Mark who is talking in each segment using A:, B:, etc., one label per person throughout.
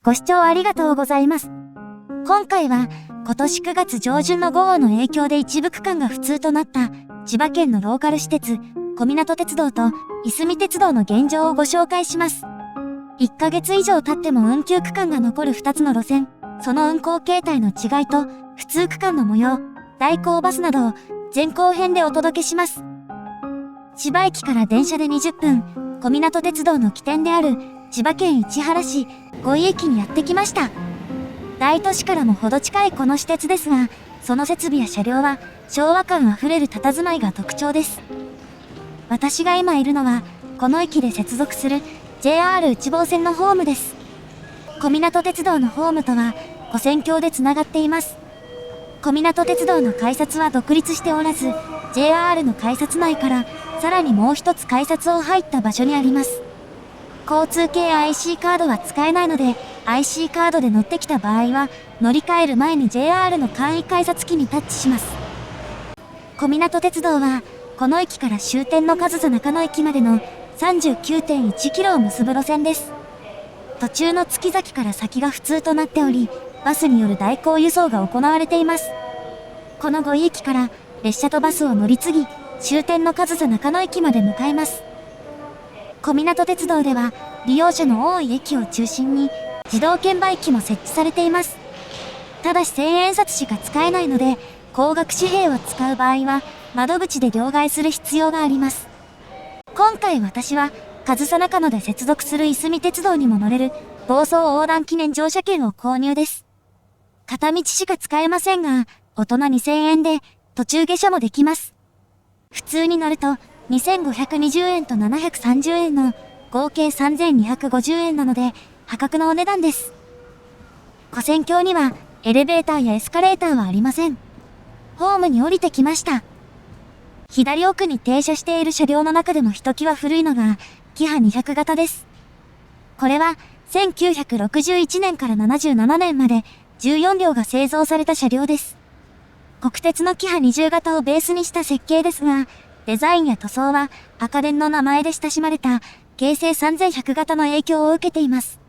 A: ご視聴ありがとうございます。今回は今年9月上旬の豪雨の影響で一部区間が不通となった千葉県のローカル私鉄小湊鉄道といすみ鉄道の現状をご紹介します。1ヶ月以上経っても運休区間が残る2つの路線、その運行形態の違いと不通区間の模様、代行バスなどを前後編でお届けします。千葉駅から電車で20分、小湊鉄道の起点である千葉県市原市五井駅にやってきました。大都市からもほど近いこの私鉄ですが、その設備や車両は昭和感あふれる佇まいが特徴です。私が今いるのは、この駅で接続する JR 内房線のホームです。小湊鉄道のホームとは跨線橋でつながっています。小湊鉄道の改札は独立しておらず、JR の改札内からさらにもう一つ改札を入った場所にあります。交通系 IC カードは使えないので、IC カードで乗ってきた場合は、乗り換える前に JR の簡易改札機にタッチします。小湊鉄道は、この駅から終点の上総中野駅までの 39.1 キロを結ぶ路線です。途中の月崎から先が不通となっており、バスによる代行輸送が行われています。この五井駅から列車とバスを乗り継ぎ、終点の上総中野駅まで向かいます。小湊鉄道では、利用者の多い駅を中心に、自動券売機も設置されています。ただし1000円札しか使えないので、高額紙幣を使う場合は、窓口で両替する必要があります。今回私は、上総中野で接続するいすみ鉄道にも乗れる、房総横断記念乗車券を購入です。片道しか使えませんが、大人2000円で、途中下車もできます。普通に乗ると、2520円と730円の合計3250円なので破格のお値段です。跨線橋にはエレベーターやエスカレーターはありません。ホームに降りてきました。左奥に停車している車両の中でもひときわ古いのがキハ200型です。これは1961年から77年まで14両が製造された車両です。国鉄のキハ20型をベースにした設計ですが、デザインや塗装は赤電の名前で親しまれた京成3100型の影響を受けています。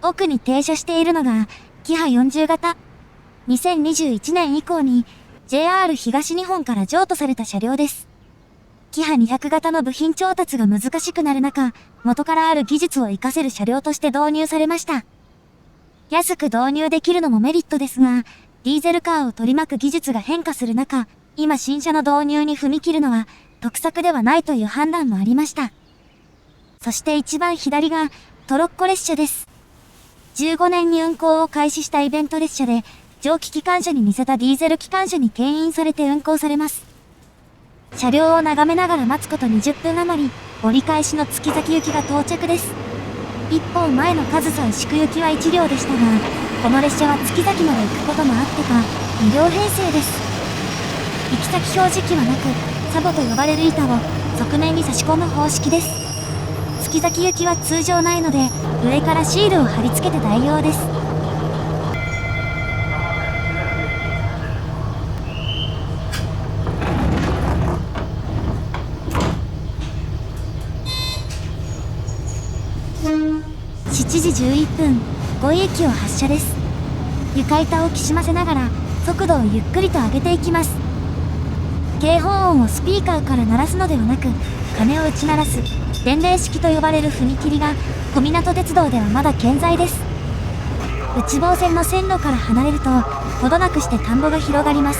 A: 奥に停車しているのがキハ40型。2021年以降に JR 東日本から譲渡された車両です。キハ200型の部品調達が難しくなる中、元からある技術を活かせる車両として導入されました。安く導入できるのもメリットですが、ディーゼルカーを取り巻く技術が変化する中、今新車の導入に踏み切るのは得策ではないという判断もありました。そして一番左がトロッコ列車です。15年に運行を開始したイベント列車で、蒸気機関車に似せたディーゼル機関車に牽引されて運行されます。車両を眺めながら待つこと20分余り、折り返しの月崎行きが到着です。一方前の上総牛久行きは1両でしたが、この列車は月崎まで行くこともあってか、2両編成です。行き先表示器はなく、サボと呼ばれる板を側面に差し込む方式です。月崎行きは通常ないので、上からシールを貼り付けて代用です。7時11分、五井駅を発車です。床板をきしませながら、速度をゆっくりと上げていきます。警報音をスピーカーから鳴らすのではなく、鐘を打ち鳴らす伝令式と呼ばれる踏切が小湊鉄道ではまだ健在です。内房線の線路から離れると、ほどなくして田んぼが広がります。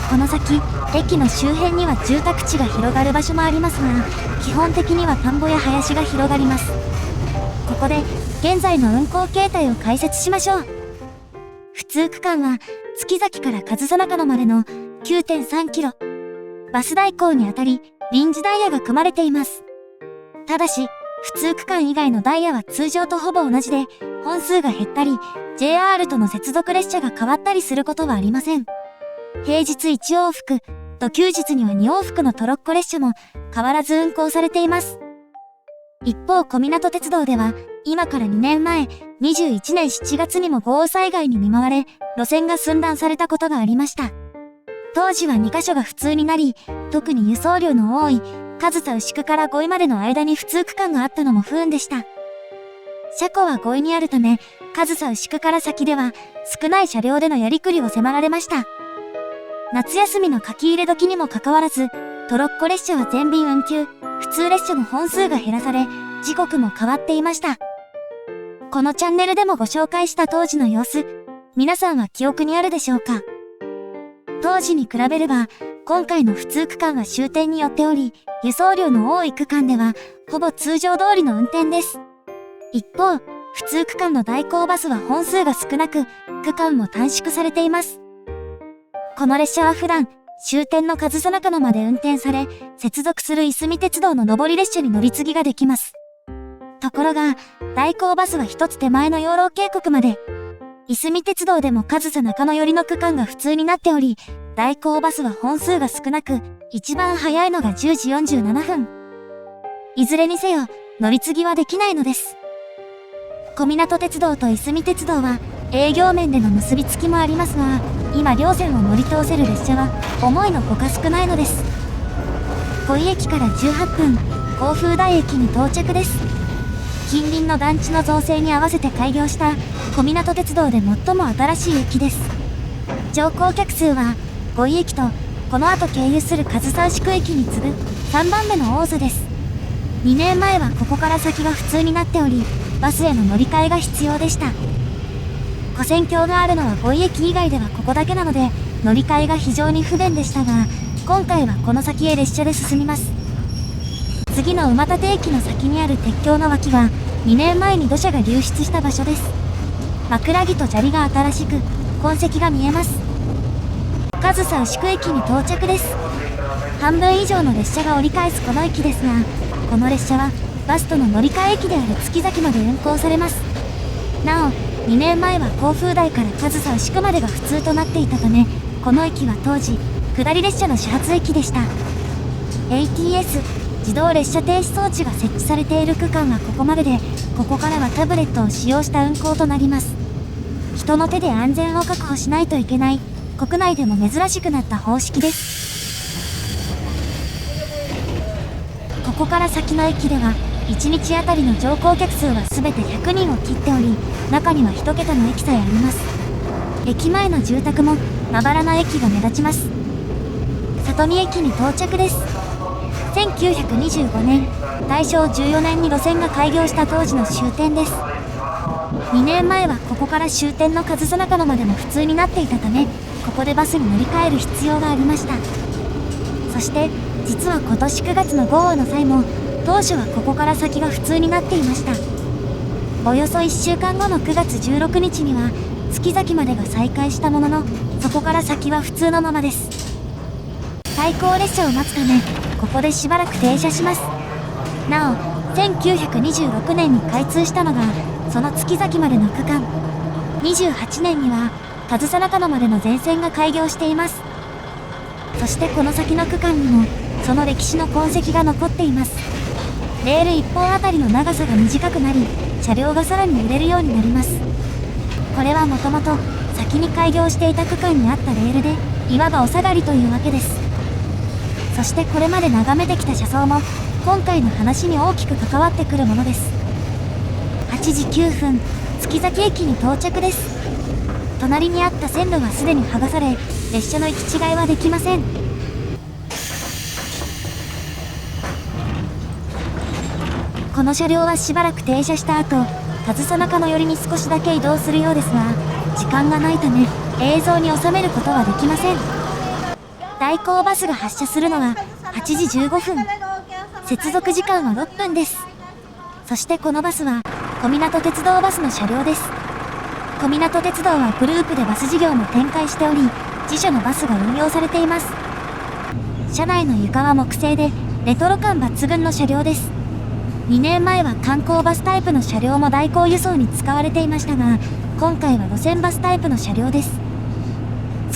A: この先、駅の周辺には住宅地が広がる場所もありますが、基本的には田んぼや林が広がります。ここで、現在の運行形態を解説しましょう。普通区間は、月崎から上総中野までの9.3 キロ。バス代行にあたり、臨時ダイヤが組まれています。ただし、普通区間以外のダイヤは通常とほぼ同じで、本数が減ったり、JR との接続列車が変わったりすることはありません。平日1往復、と休日には2往復のトロッコ列車も変わらず運行されています。一方、小湊鉄道では、今から2年前、21年7月にも豪雨災害に見舞われ、路線が寸断されたことがありました。当時は2カ所が不通になり、特に輸送量の多い、上総牛久から五井までの間に不通区間があったのも不運でした。車庫は5位にあるため、上総牛久から先では少ない車両でのやりくりを迫られました。夏休みの書き入れ時にもかかわらず、トロッコ列車は全便運休、普通列車の本数が減らされ、時刻も変わっていました。このチャンネルでもご紹介した当時の様子、皆さんは記憶にあるでしょうか？当時に比べれば、今回の普通区間は終点によっており、輸送量の多い区間では、ほぼ通常通りの運転です。一方、普通区間の代行バスは本数が少なく、区間も短縮されています。この列車は普段、終点の上総中野まで運転され、接続するいすみ鉄道の上り列車に乗り継ぎができます。ところが、代行バスは一つ手前の養老渓谷まで、いすみ鉄道でも上総中野寄りの区間が普通になっており、代行バスは本数が少なく、一番早いのが10時47分。いずれにせよ、乗り継ぎはできないのです。小湊鉄道といすみ鉄道は、営業面での結びつきもありますが、今両線を乗り通せる列車は、思いのほか少ないのです。小井駅から18分、甲府台駅に到着です。近隣の団地の造成に合わせて開業した小湊鉄道で最も新しい駅です。乗降客数は五井駅とこの後経由する上総牛久駅に次ぐ3番目の多さです。2年前はここから先が普通になっており、バスへの乗り換えが必要でした。跨線橋があるのは五井駅以外ではここだけなので、乗り換えが非常に不便でしたが、今回はこの先へ列車で進みます。次の馬立駅の先にある鉄橋の脇は、2年前に土砂が流出した場所です。枕木と砂利が新しく、痕跡が見えます。上総牛久駅に到着です。半分以上の列車が折り返すこの駅ですが、この列車はバスとの乗り換え駅である月崎まで運行されます。なお、2年前は甲府台から上総牛久までが普通となっていたため、この駅は当時、下り列車の始発駅でした。ATS、自動列車停止装置が設置されている区間はここまでで、ここからはタブレットを使用した運行となります。人の手で安全を確保しないといけない、国内でも珍しくなった方式です。ここから先の駅では、1日あたりの乗降客数は全て100人を切っており、中には1桁の駅さえあります。駅前の住宅もまばらな駅が目立ちます。里見駅に到着です。1925年、大正14年に路線が開業した当時の終点です。2年前はここから終点の上総中野までも普通になっていたため、ここでバスに乗り換える必要がありました。そして、実は今年9月の豪雨の際も、当初はここから先が普通になっていました。およそ1週間後の9月16日には、月崎までが再開したものの、そこから先は普通のままです。対向列車を待つため、ここでしばらく停車します。なお、1926年に開通したのが、その月崎までの区間。28年には、上総中野までの全線が開業しています。そしてこの先の区間にも、その歴史の痕跡が残っています。レール1本あたりの長さが短くなり、車両がさらに揺れるようになります。これはもともと、先に開業していた区間にあったレールで、いわばお下がりというわけです。そしてこれまで眺めてきた車窓も、今回の話に大きく関わってくるものです。8時9分、月崎駅に到着です。隣にあった線路はすでに剥がされ、列車の行き違いはできません。この車両はしばらく停車した後、上総中野寄りに少しだけ移動するようですが、時間がないため映像に収めることはできません。代行バスが発車するのは8時15分。接続時間は6分です。そしてこのバスは小湊鉄道バスの車両です。小湊鉄道はグループでバス事業も展開しており、自社のバスが運用されています。車内の床は木製でレトロ感抜群の車両です。2年前は観光バスタイプの車両も代行輸送に使われていましたが、今回は路線バスタイプの車両です。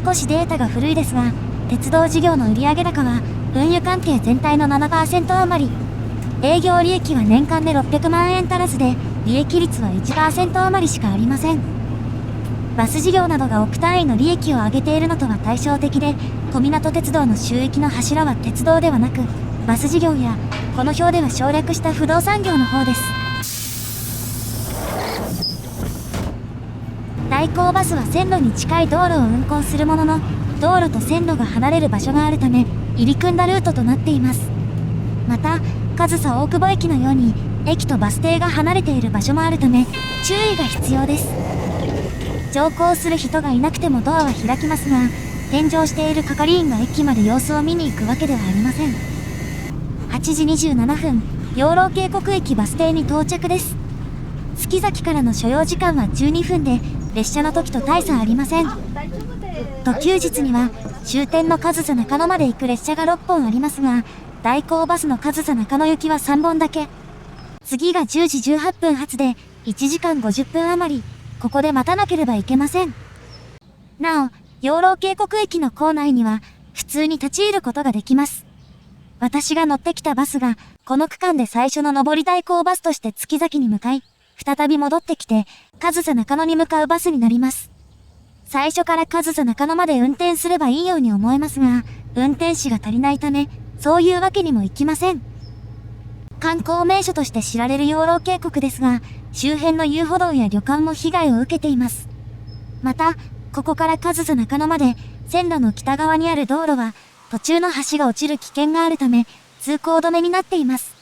A: 少しデータが古いですが、鉄道事業の売上高は運輸関係全体の 7% 余り。営業利益は年間で600万円足らずで、利益率は 1% 余りしかありません。バス事業などが億単位の利益を上げているのとは対照的で、小湊鉄道の収益の柱は鉄道ではなく、バス事業や、この表では省略した不動産業の方です。代行バスは線路に近い道路を運行するものの、道路と線路が離れる場所があるため、入り組んだルートとなっています。また、上総大久保駅のように、駅とバス停が離れている場所もあるため、注意が必要です。乗降する人がいなくてもドアは開きますが、添乗している係員が駅まで様子を見に行くわけではありません。8時27分、養老渓谷駅バス停に到着です。月崎からの所要時間は12分で、列車の時と大差ありません。特急日には、終点の上総中野まで行く列車が6本ありますが、代行バスの上総中野行きは3本だけ。次が10時18分発で、1時間50分余り、ここで待たなければいけません。なお、養老渓谷駅の構内には、普通に立ち入ることができます。私が乗ってきたバスが、この区間で最初の上り代行バスとして月崎に向かい、再び戻ってきて、上総中野に向かうバスになります。最初から上総中野まで運転すればいいように思えますが、運転士が足りないため、そういうわけにもいきません。観光名所として知られる養老渓谷ですが、周辺の遊歩道や旅館も被害を受けています。また、ここから上総中野まで、線路の北側にある道路は、途中の橋が落ちる危険があるため、通行止めになっています。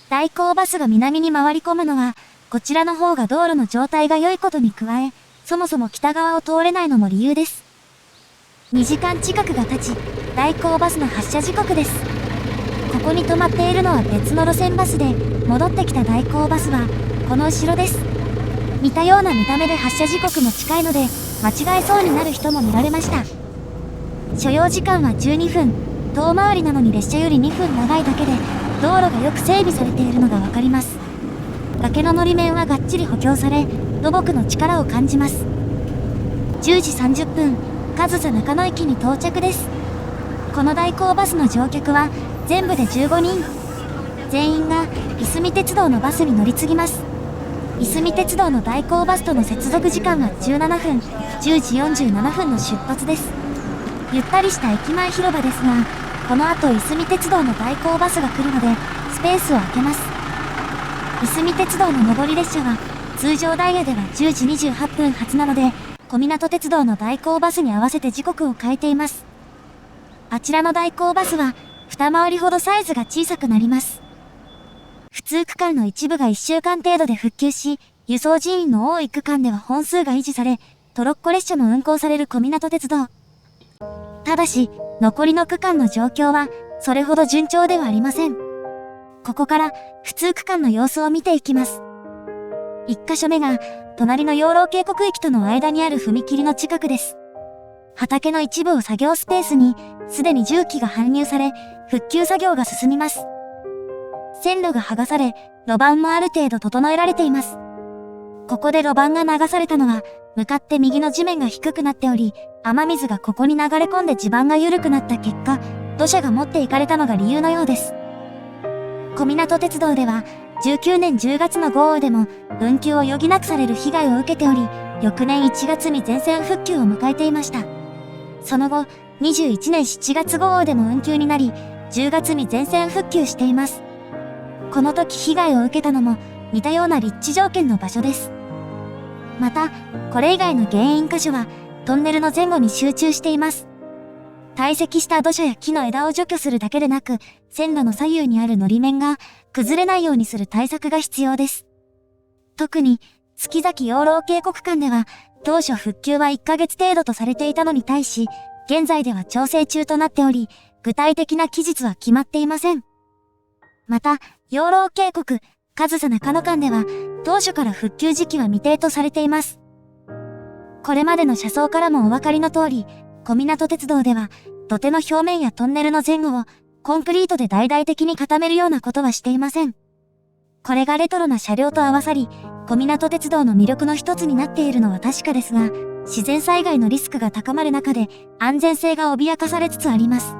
A: 代行バスが南に回り込むのは、こちらの方が道路の状態が良いことに加え、そもそも北側を通れないのも理由です。2時間近くが経ち、代行バスの発車時刻です。ここに止まっているのは別の路線バスで、戻ってきた代行バスは、この後ろです。似たような見た目で発車時刻も近いので、間違えそうになる人も見られました。所要時間は12分、遠回りなのに列車より2分長いだけで、道路がよく整備されているのがわかります。崖ののり面はがっちり補強され、土木の力を感じます。10時30分、上総中野駅に到着です。この代行バスの乗客は、全部で15人。全員が、いすみ鉄道のバスに乗り継ぎます。いすみ鉄道の代行バスとの接続時間は17分、10時47分の出発です。ゆったりした駅前広場ですが、この後いすみ鉄道の代行バスが来るので、スペースを空けます。いすみ鉄道の上り列車は、通常ダイヤでは10時28分発なので、小湊鉄道の代行バスに合わせて時刻を変えています。あちらの代行バスは、二回りほどサイズが小さくなります。普通区間の一部が1週間程度で復旧し、輸送人員の多い区間では本数が維持され、トロッコ列車も運行される小湊鉄道。ただし、残りの区間の状況は、それほど順調ではありません。ここから、普通区間の様子を見ていきます。1箇所目が、隣の養老渓谷駅との間にある踏切の近くです。畑の一部を作業スペースに、すでに重機が搬入され、復旧作業が進みます。線路が剥がされ、路盤もある程度整えられています。ここで路盤が流されたのは、向かって右の地面が低くなっており、雨水がここに流れ込んで地盤が緩くなった結果、土砂が持っていかれたのが理由のようです。小湊鉄道では、19年10月の豪雨でも、運休を余儀なくされる被害を受けており、翌年1月に全線復旧を迎えていました。その後、21年7月豪雨でも運休になり、10月に全線復旧しています。この時被害を受けたのも、似たような立地条件の場所です。また、これ以外の原因箇所は、トンネルの前後に集中しています。堆積した土砂や木の枝を除去するだけでなく、線路の左右にあるのり面が崩れないようにする対策が必要です。特に、月崎養老渓谷間では、当初復旧は1ヶ月程度とされていたのに対し、現在では調整中となっており、具体的な期日は決まっていません。また、養老渓谷、上総中野間では、当初から復旧時期は未定とされています。これまでの車窓からもお分かりの通り、小湊鉄道では、土手の表面やトンネルの前後を、コンクリートで大々的に固めるようなことはしていません。これがレトロな車両と合わさり、小湊鉄道の魅力の一つになっているのは確かですが、自然災害のリスクが高まる中で、安全性が脅かされつつあります。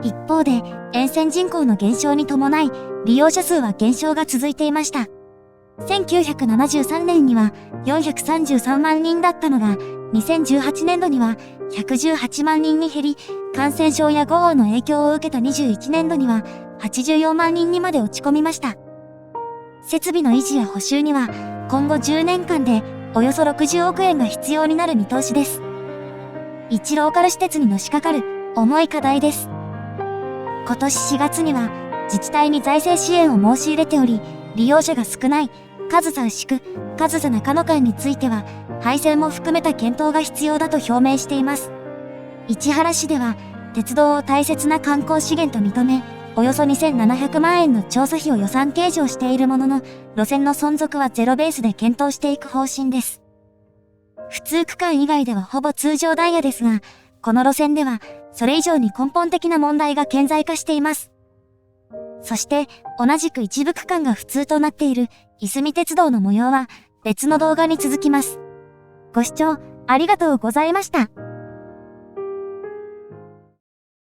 A: 一方で、沿線人口の減少に伴い、利用者数は減少が続いていました。1973年には433万人だったのが、2018年度には118万人に減り、感染症や豪雨の影響を受けた21年度には84万人にまで落ち込みました。設備の維持や補修には、今後10年間でおよそ60億円が必要になる見通しです。1ローカル私鉄にのしかかる重い課題です。今年4月には自治体に財政支援を申し入れており、利用者が少ない上総牛久、上総中野間については廃線も含めた検討が必要だと表明しています。市原市では鉄道を大切な観光資源と認め、およそ2700万円の調査費を予算計上しているものの、路線の存続はゼロベースで検討していく方針です。普通区間以外ではほぼ通常ダイヤですが、この路線ではそれ以上に根本的な問題が顕在化しています。そして同じく一部区間が不通となっているいすみ鉄道の模様は別の動画に続きます。ご視聴ありがとうございました。